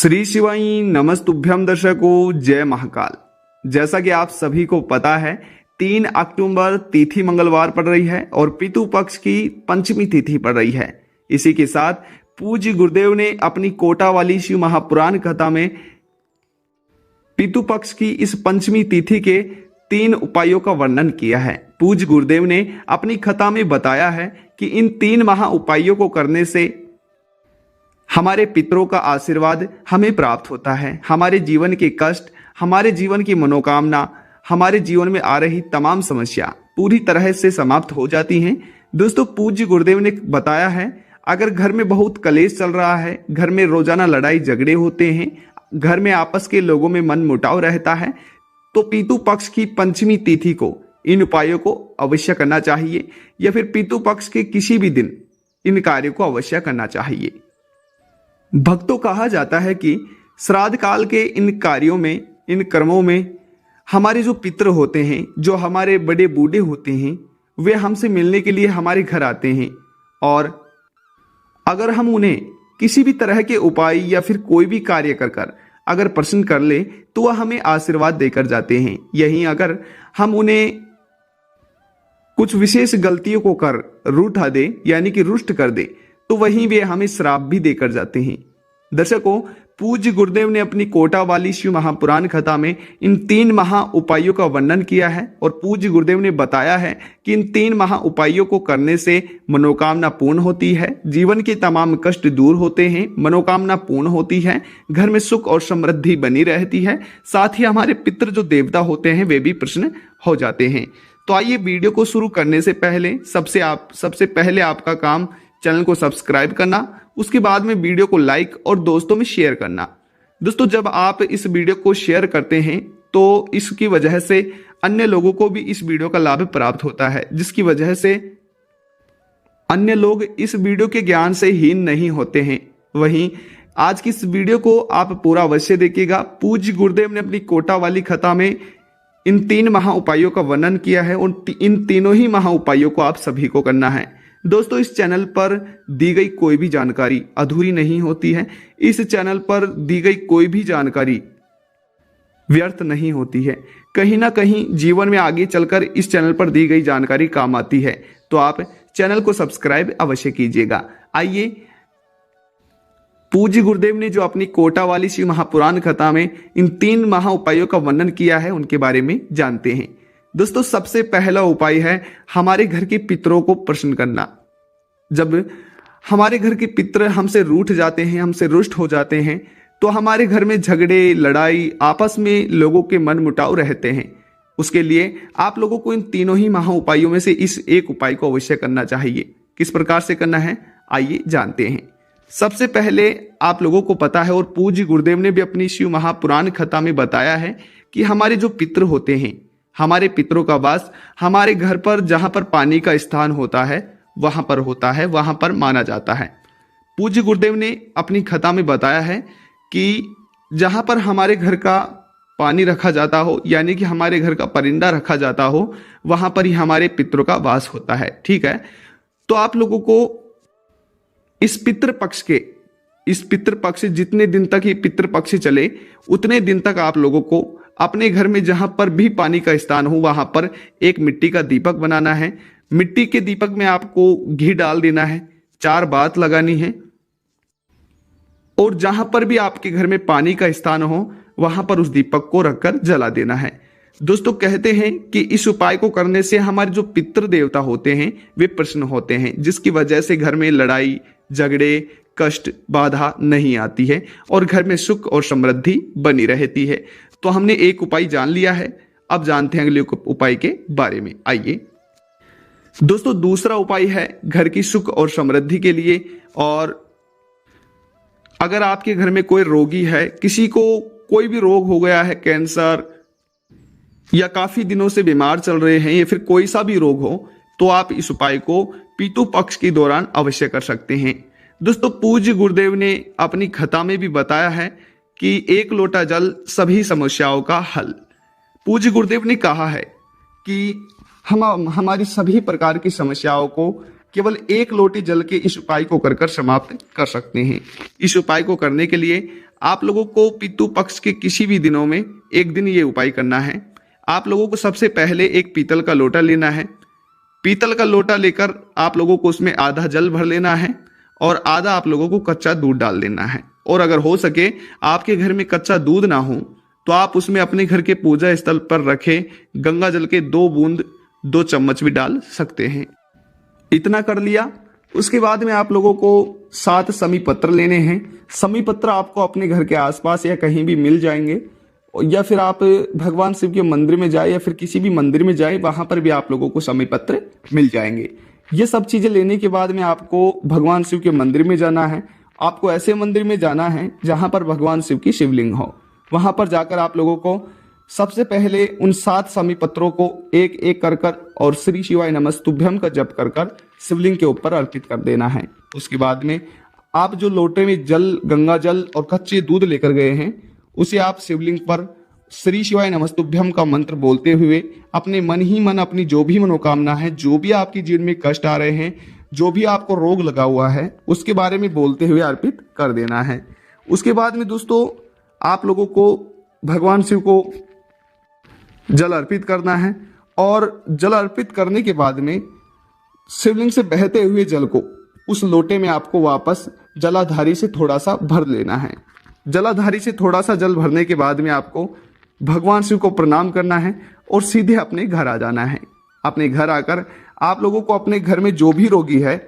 श्री शिवाई नमस्तुभ्यम दर्शकों, जय महाकाल। जैसा कि आप सभी को पता है 3 अक्टूबर तिथि मंगलवार पड़ रही है और पितु पक्ष की पंचमी तिथि पड़ रही है। इसी के साथ पूज्य गुरुदेव ने अपनी कोटा वाली शिव महापुराण कथा में पितु पक्ष की इस पंचमी तिथि के 3 उपायों का वर्णन किया है। पूज्य गुरुदेव ने अपनी कथा में बताया है कि इन 3 महा उपायों को करने से हमारे पितरों का आशीर्वाद हमें प्राप्त होता है। हमारे जीवन के कष्ट, हमारे जीवन की मनोकामना, हमारे जीवन में आ रही तमाम समस्या पूरी तरह से समाप्त हो जाती हैं। दोस्तों, पूज्य गुरुदेव ने बताया है अगर घर में बहुत कलेश चल रहा है, घर में रोजाना लड़ाई झगड़े होते हैं, घर में आपस के लोगों में मन मुटाव रहता है, तो पितु पक्ष की पंचमी तिथि को इन उपायों को अवश्य करना चाहिए या फिर पितु पक्ष के किसी भी दिन इन कार्यों को अवश्य करना चाहिए। भक्तों, कहा जाता है कि श्राद्ध काल के इन कार्यों में, इन कर्मों में हमारे जो पितर होते हैं, जो हमारे बड़े बूढ़े होते हैं, वे हमसे मिलने के लिए हमारे घर आते हैं और अगर हम उन्हें किसी भी तरह के उपाय या फिर कोई भी कार्य कर अगर प्रसन्न कर ले तो वह हमें आशीर्वाद देकर जाते हैं। यहीं अगर हम उन्हें कुछ विशेष गलतियों को कर रूठा दे, यानी कि रुष्ट कर दे, तो वहीं वे हमें श्राप भी देकर जाते हैं। दर्शकों, पूज्य गुरुदेव ने अपनी कोटा वाली शिव महापुराण कथा में इन 3 महा उपायों का वर्णन किया है और पूज्य गुरुदेव ने बताया है कि इन 3 महा उपायों को करने से मनोकामना पूर्ण होती है, जीवन के तमाम कष्ट दूर होते हैं, मनोकामना पूर्ण होती है, घर में सुख और समृद्धि बनी रहती है, साथ ही हमारे पितृ जो देवता होते हैं वे भी प्रसन्न हो जाते हैं। तो आइए, वीडियो को शुरू करने से पहले सबसे पहले आपका काम चैनल को सब्सक्राइब करना, उसके बाद में वीडियो को लाइक और दोस्तों में शेयर करना। दोस्तों, जब आप इस वीडियो को शेयर करते हैं तो इसकी वजह से अन्य लोगों को भी इस वीडियो का लाभ प्राप्त होता है, जिसकी वजह से अन्य लोग इस वीडियो के ज्ञान से हीन नहीं होते हैं। वहीं आज की इस वीडियो को आप पूरा अवश्य देखिएगा। पूज्य गुरुदेव ने अपनी कोटा वाली कथा में इन 3 महा उपायों का वर्णन किया है और इन तीनों ही महा उपायों को आप सभी को करना है। दोस्तों, इस चैनल पर दी गई कोई भी जानकारी अधूरी नहीं होती है। इस चैनल पर दी गई कोई भी जानकारी व्यर्थ नहीं होती है। कहीं ना कहीं जीवन में आगे चलकर इस चैनल पर दी गई जानकारी काम आती है, तो आप चैनल को सब्सक्राइब अवश्य कीजिएगा। आइए, पूज्य गुरुदेव ने जो अपनी कोटा वाली शिव महापुराण कथा में इन 3 महा उपायों का वर्णन किया है उनके बारे में जानते हैं। दोस्तों, सबसे पहला उपाय है हमारे घर के पितरों को प्रसन्न करना। जब हमारे घर के पितर हमसे रूठ जाते हैं, हमसे रुष्ट हो जाते हैं, तो हमारे घर में झगड़े, लड़ाई, आपस में लोगों के मन मुटाव रहते हैं। उसके लिए आप लोगों को इन तीनों ही महा उपायों में से इस एक उपाय को अवश्य करना चाहिए। किस प्रकार से करना है, आइए जानते हैं। सबसे पहले आप लोगों को पता है और पूज्य गुरुदेव ने भी अपनी शिव महापुराण कथा में बताया है कि हमारे जो पितर होते हैं, हमारे पितरों का वास हमारे घर पर जहां पर पानी का स्थान होता है वहां पर होता है, वहां पर माना जाता है। पूज्य गुरुदेव ने अपनी कथा में बताया है कि जहां पर हमारे घर का पानी रखा जाता हो, यानी कि हमारे घर का परिंदा रखा जाता हो, वहां पर ही हमारे पितरों का वास होता है। ठीक है, तो आप लोगों को इस पितृ पक्ष जितने दिन तक ये पितृ पक्ष चले उतने दिन तक आप लोगों को अपने घर में जहां पर भी पानी का स्थान हो वहां पर एक मिट्टी का दीपक बनाना है। मिट्टी के दीपक में आपको घी डाल देना है, 4 बात लगानी है और जहां पर भी आपके घर में पानी का स्थान हो वहां पर उस दीपक को रखकर जला देना है। दोस्तों, कहते हैं कि इस उपाय को करने से हमारे जो पितृ देवता होते हैं वे प्रसन्न होते हैं, जिसकी वजह से घर में लड़ाई झगड़े, कष्ट, बाधा नहीं आती है और घर में सुख और समृद्धि बनी रहती है। तो हमने एक उपाय जान लिया है, अब जानते हैं अगले उपाय के बारे में। आइए दोस्तों, दूसरा उपाय है घर की सुख और समृद्धि के लिए। और अगर आपके घर में कोई रोगी है, किसी को कोई भी रोग हो गया है, कैंसर या काफी दिनों से बीमार चल रहे हैं या फिर कोई सा भी रोग हो, तो आप इस उपाय को पितु पक्ष के दौरान अवश्य कर सकते हैं। दोस्तों, पूज्य गुरुदेव ने अपनी कथा में भी बताया है कि 1 लोटा जल सभी समस्याओं का हल। पूज्य गुरुदेव ने कहा है कि हम हमारी सभी प्रकार की समस्याओं को केवल 1 लोटे जल के इस उपाय को कर समाप्त कर सकते हैं। इस उपाय को करने के लिए आप लोगों को पितृ पक्ष के किसी भी दिनों में एक दिन ये उपाय करना है। आप लोगों को सबसे पहले एक पीतल का लोटा लेना है। पीतल का लोटा लेकर आप लोगों को उसमें आधा जल भर लेना है और आधा आप लोगों को कच्चा दूध डाल देना है। और अगर हो सके आपके घर में कच्चा दूध ना हो तो आप उसमें अपने घर के पूजा स्थल पर रखे गंगा जल के 2 बूंद 2 चम्मच भी डाल सकते हैं। इतना कर लिया, उसके बाद में आप लोगों को 7 समी पत्र लेने हैं। समी पत्र आपको अपने घर के आसपास या कहीं भी मिल जाएंगे, या फिर आप भगवान शिव के मंदिर में जाए या फिर किसी भी मंदिर में जाए, वहां पर भी आप लोगों को समी पत्र मिल जाएंगे। ये सब चीजें लेने के बाद में आपको भगवान शिव के मंदिर में जाना है। आपको ऐसे मंदिर में जाना है जहां पर भगवान शिव की शिवलिंग हो। वहां पर जाकर आप लोगों को सबसे पहले उन 7 समी पत्रों को एक एक कर और श्री शिवाय नमस्तुभ्यम का जप कर शिवलिंग के ऊपर अर्पित कर देना है। उसके बाद में आप जो लोटे में जल, गंगा जल और कच्चे दूध लेकर गए हैं, उसे आप शिवलिंग पर श्री शिवाय नमस्तुभ्यम का मंत्र बोलते हुए अपने मन ही मन अपनी जो भी मनोकामना है, जो भी आपकी जीवन में कष्ट आ रहे हैं, जो भी आपको रोग लगा हुआ है, उसके बारे में बोलते हुए अर्पित कर देना है। उसके बाद में दोस्तों आप लोगों को भगवान शिव को जल अर्पित करना है और जल अर्पित करने के बाद में शिवलिंग से बहते हुए जल को उस लोटे में आपको वापस जलाधारी से थोड़ा सा भर लेना है। जलाधारी से थोड़ा सा जल भरने के बाद में आपको भगवान शिव को प्रणाम करना है और सीधे अपने घर आ जाना है। अपने घर आकर आप लोगों को अपने घर में जो भी रोगी है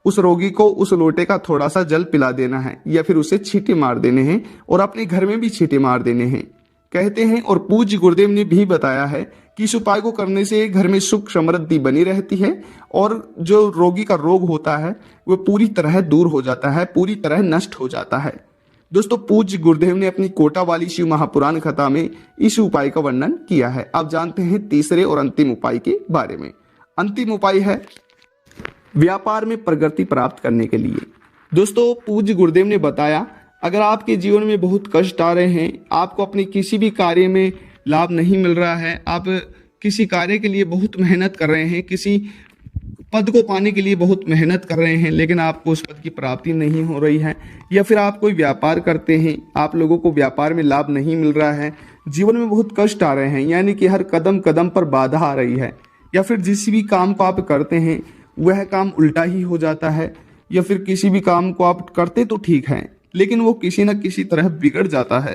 उस रोगी को उस लोटे का थोड़ा सा जल पिला देना है या फिर उसे छींटे मार देने हैं और अपने घर में भी छींटे मार देने हैं। कहते हैं और पूज्य गुरुदेव ने भी बताया है कि इस उपाय को करने से घर में सुख समृद्धि बनी रहती है और जो रोगी का रोग होता है वह पूरी तरह दूर हो जाता है, पूरी तरह नष्ट हो जाता है। दोस्तों पूज्य गुरुदेव ने अपनी कोटा वाली शिव महापुराण कथा में इस उपाय का वर्णन किया है। अब जानते हैं तीसरे और अंतिम उपाय के बारे में। अंतिम उपाय है व्यापार में प्रगति प्राप्त करने के लिए। दोस्तों पूज्य गुरुदेव ने बताया अगर आपके जीवन में बहुत कष्ट आ रहे हैं, आपको अपने किसी भी कार्य में लाभ नहीं मिल रहा है, आप किसी कार्य के लिए बहुत मेहनत कर रहे हैं, किसी पद को पाने के लिए बहुत मेहनत कर रहे हैं लेकिन आपको उस पद की प्राप्ति नहीं हो रही है, या फिर आप कोई व्यापार करते हैं, आप लोगों को व्यापार में लाभ नहीं मिल रहा है, जीवन में बहुत कष्ट आ रहे हैं, यानी कि हर कदम कदम पर बाधा आ रही है, या फिर जिस भी काम को आप करते हैं वह काम उल्टा ही हो जाता है, या फिर किसी भी काम को आप करते तो ठीक है लेकिन वो किसी न किसी तरह बिगड़ जाता है,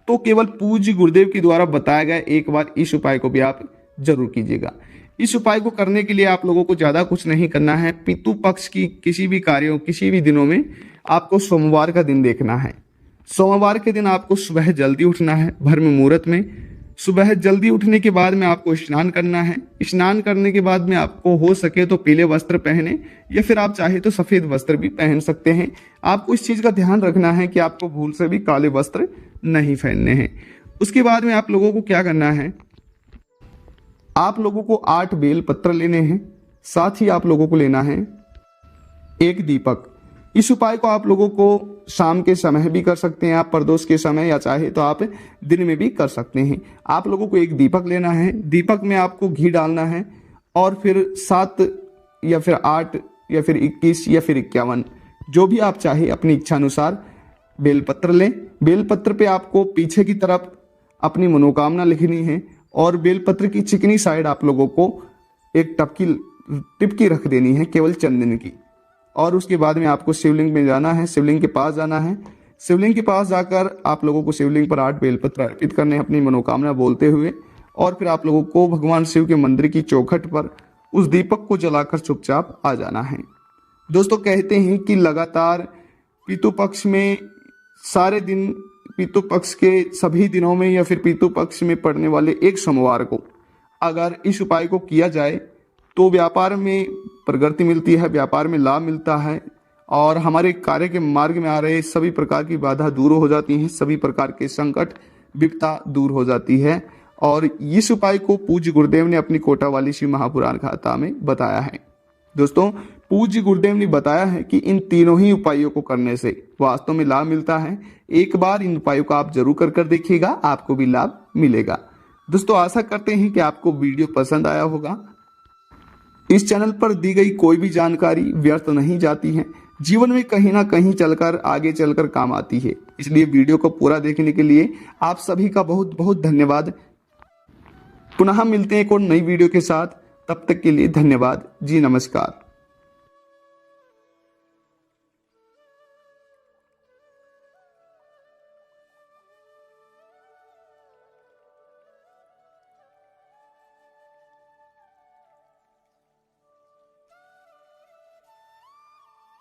तो केवल पूज्य गुरुदेव के द्वारा बताया गया एक बार इस उपाय को भी आप जरूर कीजिएगा। इस उपाय को करने के लिए आप लोगों को ज्यादा कुछ नहीं करना है। पितृ पक्ष की किसी भी कार्यों, किसी भी दिनों में आपको सोमवार का दिन देखना है। सोमवार के दिन आपको सुबह जल्दी उठना है, ब्रह्म मुहूर्त में सुबह जल्दी उठने के बाद में आपको स्नान करना है। स्नान करने के बाद में आपको हो सके तो पीले वस्त्र पहने या फिर आप चाहे तो सफेद वस्त्र भी पहन सकते हैं। आपको इस चीज का ध्यान रखना है कि आपको भूल से भी काले वस्त्र नहीं पहनने हैं। उसके बाद में आप लोगों को क्या करना है, आप लोगों को 8 बेल पत्र लेने हैं, साथ ही आप लोगों को लेना है 1 दीपक। इस उपाय को आप लोगों को शाम के समय भी कर सकते हैं, आप प्रदोष के समय, या चाहे तो आप दिन में भी कर सकते हैं। आप लोगों को 1 दीपक लेना है, दीपक में आपको घी डालना है और फिर 7 या फिर 8 या फिर 21 या फिर 51 जो भी आप चाहे अपनी इच्छा अनुसार बेलपत्र लें। बेलपत्र पे आपको पीछे की तरफ अपनी मनोकामना लिखनी है और बेलपत्र की चिकनी साइड आप लोगों को एक टिपकी रख देनी है केवल चंदन की। और उसके बाद में आपको शिवलिंग में जाना है, शिवलिंग के पास जाना है। शिवलिंग के पास जाकर आप लोगों को शिवलिंग पर 8 बेलपत्र अर्पित करने हैं अपनी मनोकामना बोलते हुए, और फिर आप लोगों को भगवान शिव के मंदिर की चौखट पर उस दीपक को जलाकर चुपचाप आ जाना है। दोस्तों कहते हैं कि लगातार पितृ पक्ष में सारे दिन, पितृ पक्ष के सभी दिनों में या फिर पितृ पक्ष में पड़ने वाले एक सोमवार को अगर इस उपाय को किया जाए तो व्यापार में प्रगति मिलती है, व्यापार में लाभ मिलता है और हमारे कार्य के मार्ग में आ रहे सभी प्रकार की बाधा दूर हो जाती हैं, सभी प्रकार के संकट विपदा दूर हो जाती है। और इस उपाय को पूज्य गुरुदेव ने अपनी कोटा वाली शिव महापुराण कथा में बताया है। दोस्तों पूज्य गुरुदेव ने बताया है कि इन तीनों ही उपायों को करने से वास्तव में लाभ मिलता है। एक बार इन उपायों को आप जरूर कर देखिएगा, आपको भी लाभ मिलेगा। दोस्तों आशा करते हैं कि आपको वीडियो पसंद आया होगा। इस चैनल पर दी गई कोई भी जानकारी व्यर्थ नहीं जाती है, जीवन में कहीं ना कहीं चलकर आगे चलकर काम आती है। इसलिए वीडियो को पूरा देखने के लिए आप सभी का बहुत बहुत धन्यवाद। पुनः मिलते हैं एक और नई वीडियो के साथ, तब तक के लिए धन्यवाद जी, नमस्कार।